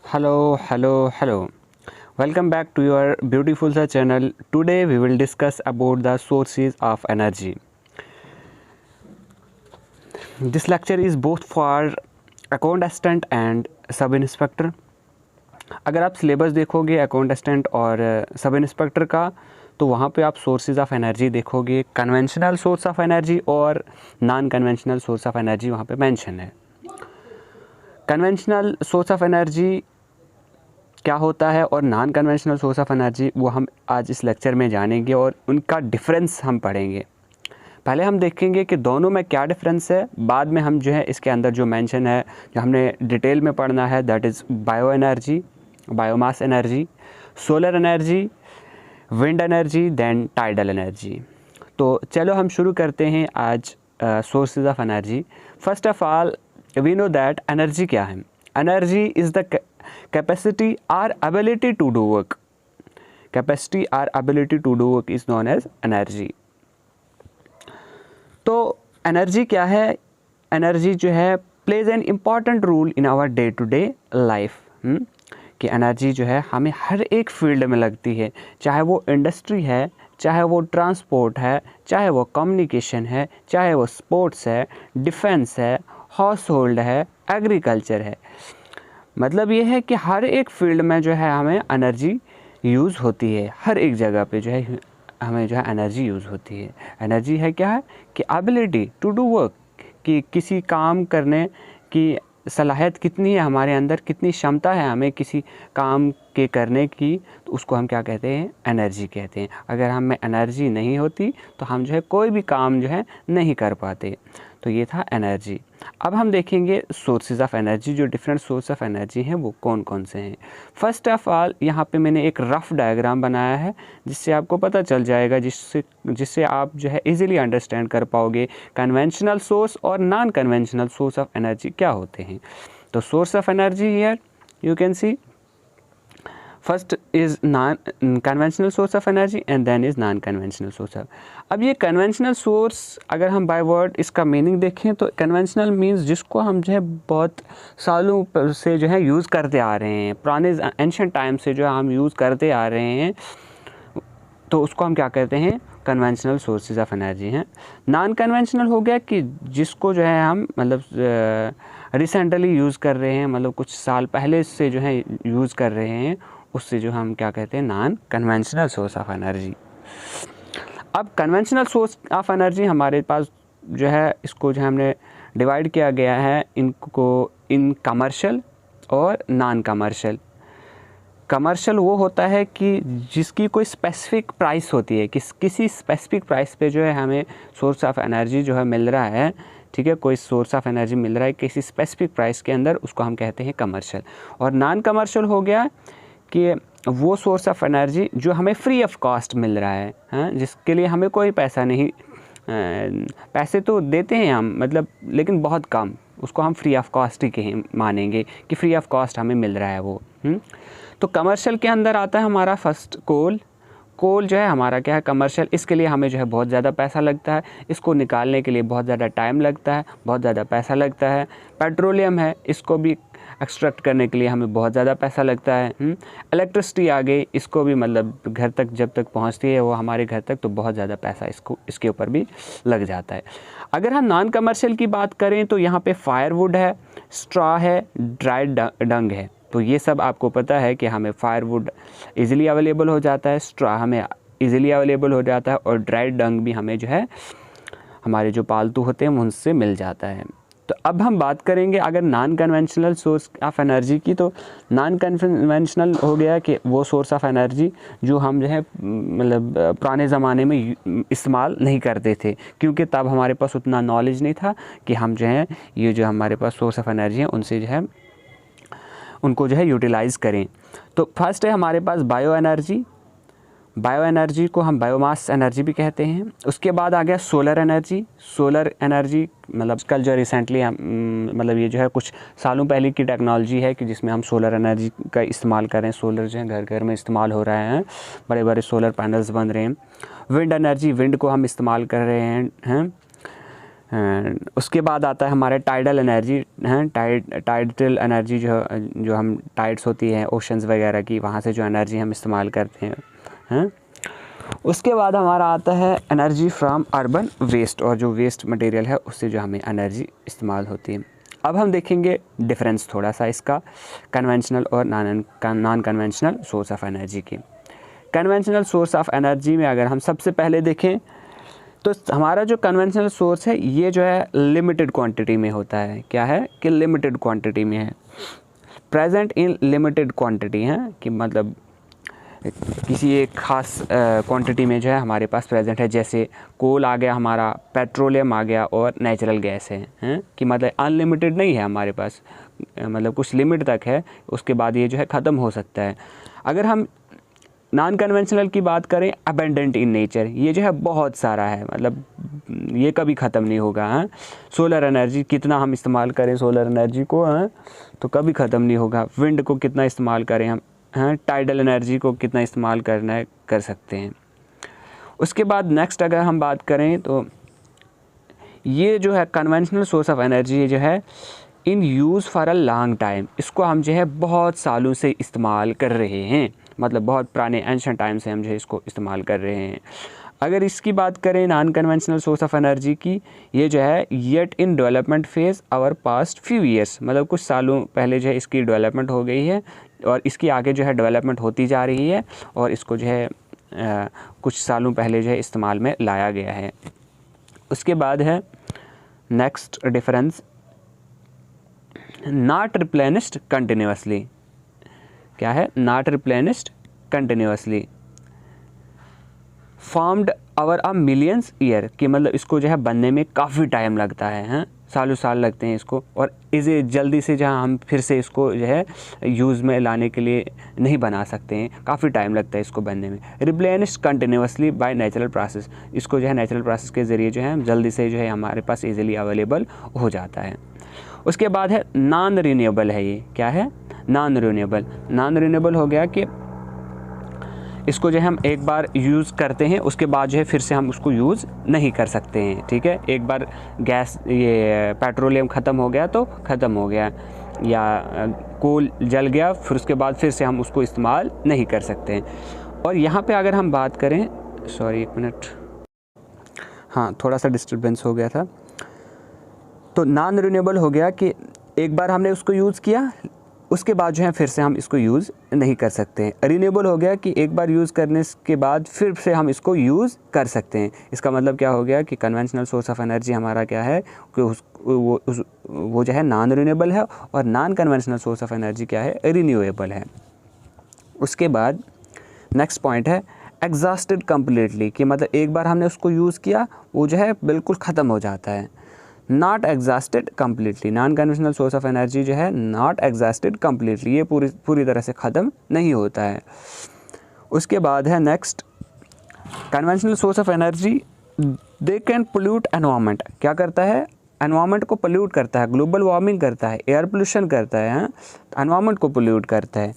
Hello. Welcome back to your beautiful sir channel. Today we will discuss about the sources of energy. This lecture is both for account assistant and sub inspector. अगर आप syllabus देखोगे account assistant और sub inspector का, तो वहाँ पे आप sources of energy देखोगे. कन्वेंशनल सोर्स ऑफ एनर्जी और non conventional source of energy वहाँ पे मेंशन है. कन्वेंशनल सोर्स ऑफ एनर्जी क्या होता है और non conventional source of energy वो हम आज इस लेक्चर में जानेंगे और उनका डिफरेंस हम पढ़ेंगे. पहले हम देखेंगे कि दोनों में क्या डिफरेंस है, बाद में हम जो है इसके अंदर जो मेंशन है जो हमने डिटेल में पढ़ना है, that is bio energy, biomass energy, solar energy, wind energy, then tidal energy. तो चलो हम शुरू करते हैं आज sources of energy. First of all we know that energy क्या है. Energy is the capacity or ability to do work. Capacity or ability to do work is known as energy. तो एनर्जी क्या है? एनर्जी जो है plays an important role in our day to day life. कि energy जो है हमें हर एक फील्ड में लगती है, चाहे वो इंडस्ट्री है, चाहे वो ट्रांसपोर्ट है, चाहे वो कम्युनिकेशन है, चाहे वो स्पोर्ट्स है, डिफेंस है, हाउस होल्ड है, एग्रीकल्चर है. मतलब ये है कि हर एक फील्ड में जो है हमें एनर्जी यूज़ होती है. हर एक जगह पे जो है हमें जो है एनर्जी यूज़ होती है. एनर्जी है क्या है कि एबिलिटी टू डू वर्क, कि किसी काम करने की सलाहियत कितनी है हमारे अंदर, कितनी क्षमता है हमें किसी काम के करने की, तो उसको हम क्या कहते हैं? एनर्जी कहते हैं. अगर हम में एनर्जी नहीं होती तो हम जो है कोई भी काम जो है नहीं कर पाते. तो ये था एनर्जी. अब हम देखेंगे सोर्सेज ऑफ एनर्जी. जो डिफरेंट सोर्स ऑफ एनर्जी हैं वो कौन कौन से हैं. फर्स्ट ऑफ ऑल यहाँ पे मैंने एक रफ डायग्राम बनाया है जिससे आपको पता चल जाएगा, जिससे आप जो है इजीली अंडरस्टैंड कर पाओगे कन्वेंशनल सोर्स और non conventional source of energy क्या होते हैं. तो source of energy here you can see first is non conventional source of energy and then is non conventional source of. अब ये कन्वेंशनल सोर्स अगर हम बाय वर्ड इसका मीनिंग देखें तो कन्वेंशनल मीन्स जिसको हम जो है बहुत सालों से जो है यूज़ करते आ रहे हैं, पुराने एंशिएंट टाइम से जो है हम यूज़ करते आ रहे हैं, तो उसको हम क्या कहते हैं? कन्वेंशनल सोर्सेज ऑफ एनर्जी हैं. नॉन कन्वेंशनल हो गया कि जिसको जो है हम मतलब रिसेंटली यूज़ कर रहे हैं, मतलब कुछ साल पहले से जो है यूज़ कर रहे हैं, उससे जो हम क्या कहते हैं? Non conventional source of energy. अब कन्वेंशनल सोर्स ऑफ एनर्जी हमारे पास जो है इसको जो है हमने डिवाइड किया गया है इनको इन कमर्शियल और नॉन कमर्शियल. कमर्शियल वो होता है कि जिसकी कोई स्पेसिफिक प्राइस होती है, किसी स्पेसिफिक प्राइस पे जो है हमें सोर्स ऑफ एनर्जी जो है मिल रहा है, ठीक है, कोई सोर्स ऑफ एनर्जी मिल रहा है किसी स्पेसिफिक प्राइस के अंदर, उसको हम कहते हैं कमर्शियल. और नॉन कमर्शियल हो गया कि वो सोर्स ऑफ एनर्जी जो हमें फ्री ऑफ कॉस्ट मिल रहा है, हाँ, जिसके लिए हमें कोई पैसा नहीं, पैसे तो देते हैं हम मतलब, लेकिन बहुत कम, उसको हम फ्री ऑफ कॉस्ट ही मानेंगे कि फ्री ऑफ कॉस्ट हमें मिल रहा है वो. तो कमर्शियल के अंदर आता है हमारा फर्स्ट कोल. कोल जो है हमारा क्या है? कमर्शियल. इसके लिए हमें जो है बहुत ज़्यादा पैसा लगता है, इसको निकालने के लिए बहुत ज़्यादा टाइम लगता है, बहुत ज़्यादा पैसा लगता है. पेट्रोलियम है, इसको भी एक्सट्रैक्ट करने के लिए हमें बहुत ज़्यादा पैसा लगता है. इलेक्ट्रिसिटी आ गई, इसको भी मतलब घर तक जब तक पहुंचती है वो हमारे घर तक, तो बहुत ज़्यादा पैसा इसके ऊपर भी लग जाता है. अगर हम नॉन कमर्शियल की बात करें तो यहाँ पे फायरवुड है, स्ट्रॉ है, ड्राइड डंग है. तो ये सब आपको पता है कि हमें फायरवुड इजीली अवेलेबल हो जाता है, स्ट्रॉ हमें इजीली अवेलेबल हो जाता है, और ड्राइड डंग भी हमें जो है हमारे जो पालतू होते हैं उनसे मिल जाता है. तो अब हम बात करेंगे अगर non conventional source of energy की. तो नॉन कन्वेंशनल हो गया कि वो सोर्स ऑफ एनर्जी जो हम जो है मतलब पुराने ज़माने में इस्तेमाल नहीं करते थे, क्योंकि तब हमारे पास उतना नॉलेज नहीं था कि हम जो है ये जो हमारे पास सोर्स ऑफ एनर्जी है उनसे जो है उनको जो है यूटिलाइज़ करें. तो फर्स्ट है हमारे पास बायो एनर्जी. बायो एनर्जी को हम बायोमास एनर्जी भी कहते हैं. उसके बाद आ गया सोलर एनर्जी. सोलर एनर्जी मतलब कल जो रिसेंटली हम मतलब ये जो है कुछ सालों पहले की टेक्नोलॉजी है कि जिसमें हम सोलर एनर्जी का इस्तेमाल कर रहे हैं. सोलर जो है घर घर में इस्तेमाल हो रहे हैं, बड़े बड़े सोलर पैनल्स बन रहे हैं. विंड एनर्जी, विंड को हम इस्तेमाल कर रहे हैं. उसके बाद आता है हमारे टाइडल एनर्जी हैं। टाइडल एनर्जी जो हम टाइड्स होती है ओशंस वगैरह की, वहाँ से जो एनर्जी हम इस्तेमाल करते हैं। उसके बाद हमारा आता है एनर्जी फ्रॉम अर्बन वेस्ट, और जो वेस्ट मटेरियल है उससे जो हमें एनर्जी इस्तेमाल होती है। अब हम देखेंगे डिफरेंस थोड़ा सा इसका कन्वेंशनल और non conventional source of energy की। कन्वेंशनल सोर्स ऑफ एनर्जी में अगर हम सबसे पहले देखें तो हमारा जो कन्वेंशनल सोर्स है ये जो है लिमिटेड क्वांटिटी में होता है। क्या है कि लिमिटेड क्वांटिटी में है, प्रेजेंट इन लिमिटेड क्वांटिटी है, कि मतलब किसी एक ख़ास क्वांटिटी में जो है हमारे पास प्रेजेंट है। जैसे कोल आ गया हमारा, पेट्रोलियम आ गया और नेचुरल गैस है कि मतलब अनलिमिटेड नहीं है हमारे पास, मतलब कुछ लिमिट तक है, उसके बाद ये जो है ख़त्म हो सकता है। अगर हम नॉन कन्वेंशनल की बात करें, अबेंडेंट इन नेचर, ये जो है बहुत सारा है, मतलब ये कभी ख़त्म नहीं होगा। सोलर एनर्जी कितना हम इस्तेमाल करें सोलर एनर्जी को, तो कभी ख़त्म नहीं होगा। विंड को कितना इस्तेमाल करें हम, टाइडल एनर्जी को कितना इस्तेमाल करना है कर सकते हैं। उसके बाद नेक्स्ट अगर हम बात करें तो ये जो है कन्वेंशनल सोर्स ऑफ एनर्जी, ये जो है in use for a long time, इसको हम जो है बहुत सालों से इस्तेमाल कर रहे हैं, मतलब बहुत पुराने एंशिएंट टाइम से हम जो है इसको इस्तेमाल कर रहे हैं। अगर इसकी बात करें non conventional source of energy की, ये जो है yet in development phase our past few years, मतलब कुछ सालों पहले जो है इसकी डेवलपमेंट हो गई है और इसकी आगे जो है डेवलपमेंट होती जा रही है, और इसको जो है कुछ सालों पहले जो है इस्तेमाल में लाया गया है। उसके बाद है next difference, not replenished continuously. क्या है? Not replenished continuously, formed over a millions year, कि मतलब इसको जो है बनने में काफ़ी टाइम लगता है, सालों साल लगते हैं इसको, और इसे जल्दी से जहाँ हम फिर से इसको जो है यूज़ में लाने के लिए नहीं बना सकते हैं, काफ़ी टाइम लगता है इसको बनने में। Replenished continuously by natural process, इसको जो है नेचुरल प्रोसेस के ज़रिए जो है जल्दी से जो है हमारे पास इजीली अवेलेबल हो जाता है। उसके बाद है नॉन रिन्यूएबल है ये। क्या है? Non renewable. नॉन रिन्यूएबल हो गया कि इसको जो है हम एक बार यूज़ करते हैं, उसके बाद जो है फिर से हम उसको यूज़ नहीं कर सकते हैं। ठीक है, एक बार गैस ये पेट्रोलियम ख़त्म हो गया तो ख़त्म हो गया, या कोल जल गया फिर उसके बाद फिर से हम उसको इस्तेमाल नहीं कर सकते हैं। और यहाँ पे अगर हम बात करें, सॉरी एक मिनट, हाँ थोड़ा सा डिस्टर्बेंस हो गया था। तो नॉन रिन्यूएबल हो गया कि एक बार हमने उसको यूज़ किया, उसके बाद जो है फिर से हम इसको यूज़ नहीं कर सकते हैं। रिन्यूएबल हो गया कि एक बार यूज़ करने के बाद फिर से हम इसको यूज़ कर सकते हैं। इसका मतलब क्या हो गया कि कन्वेंशनल सोर्स ऑफ एनर्जी हमारा क्या है कि वो जो है नॉन रिन्यूएबल है, और non conventional source of energy क्या है? रिन्यूएबल है। उसके बाद नेक्स्ट पॉइंट है एग्जॉस्टेड कम्प्लीटली, कि मतलब एक बार हमने उसको यूज़ किया वो जो है बिल्कुल ख़त्म हो जाता है। Not exhausted completely, non conventional source of energy जो है नॉट एग्जॉस्टेड कम्प्लीटली, ये पूरी तरह से ख़त्म नहीं होता है। उसके बाद है next conventional source of energy, they can pollute environment. क्या करता है? एनवायरनमेंट को पोल्यूट करता है, ग्लोबल वार्मिंग करता है, एयर पोल्यूशन करता है, एनवायरनमेंट को पोल्यूट करता है।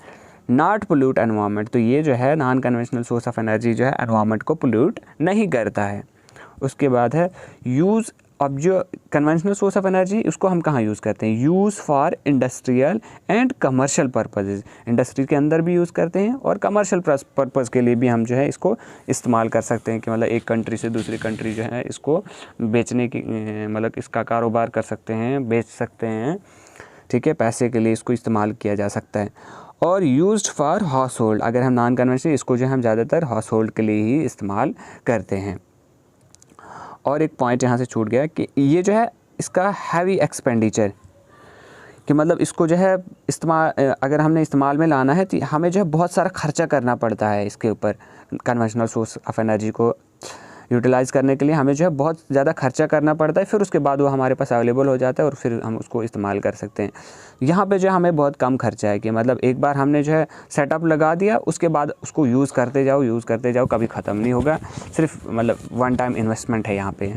नॉट पोल्यूट एनवायरनमेंट, तो ये जो है non conventional source of energy जो है एनवायरनमेंट को पोल्यूट नहीं करता है। उसके बाद है यूज़, अब जो कन्वेंशनल सोर्स ऑफ एनर्जी उसको हम कहाँ यूज़ करते हैं? Use for industrial and commercial purposes, industry के अंदर भी यूज़ करते हैं और कमर्शियल पर्पज़ के लिए भी हम जो है इसको इस्तेमाल कर सकते हैं, कि मतलब एक कंट्री से दूसरी कंट्री जो है इसको बेचने की, मतलब इसका कारोबार कर सकते हैं, बेच सकते हैं। ठीक है, पैसे के लिए इसको इस्तेमाल किया जा सकता है। और यूज्ड फॉर हाउस होल्ड, अगर हम नॉन कन्वेंशनल, इसको जो हम ज़्यादातर हाउस होल्ड के लिए ही इस्तेमाल करते हैं। और एक पॉइंट यहाँ से छूट गया कि ये जो है इसका हैवी एक्सपेंडिचर, कि मतलब इसको जो है इस्तेमाल, अगर हमने इस्तेमाल में लाना है तो हमें जो है बहुत सारा खर्चा करना पड़ता है इसके ऊपर। कन्वेंशनल सोर्स ऑफ एनर्जी को यूटिलाइज़ करने के लिए हमें जो है बहुत ज़्यादा खर्चा करना पड़ता है, फिर उसके बाद वो हमारे पास अवेलेबल हो जाता है और फिर हम उसको इस्तेमाल कर सकते हैं। यहाँ पे जो हमें बहुत कम खर्चा है, कि मतलब एक बार हमने जो है सेटअप लगा दिया, उसके बाद उसको यूज़ करते जाओ, कभी ख़त्म नहीं होगा। सिर्फ मतलब वन टाइम इन्वेस्टमेंट है यहाँ पे,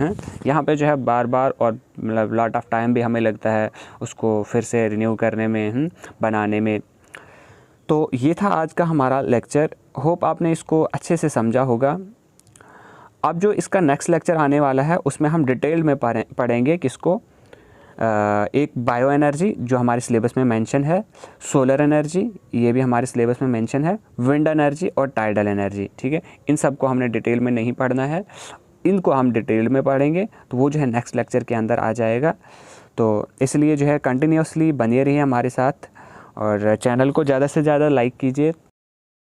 यहाँ पे जो है बार बार और मतलब लॉट ऑफ टाइम भी हमें लगता है उसको फिर से रिन्यू करने में, बनाने में। तो ये था आज का हमारा लेक्चर। होप आपने इसको अच्छे से समझा होगा। अब जो इसका नेक्स्ट लेक्चर आने वाला है उसमें हम डिटेल में पढ़ेंगे किसको, एक बायो एनर्जी जो हमारे सिलेबस में मेंशन है, सोलर एनर्जी ये भी हमारे सिलेबस में मेंशन है, विंड एनर्जी और टाइडल एनर्जी, ठीक है। इन सब को हमने डिटेल में नहीं पढ़ना है, इनको हम डिटेल में पढ़ेंगे, तो वो जो है नेक्स्ट लेक्चर के अंदर आ जाएगा। तो इसलिए जो है कंटिन्यूसली बने रहिए हमारे साथ और चैनल को ज़्यादा से ज़्यादा लाइक कीजिए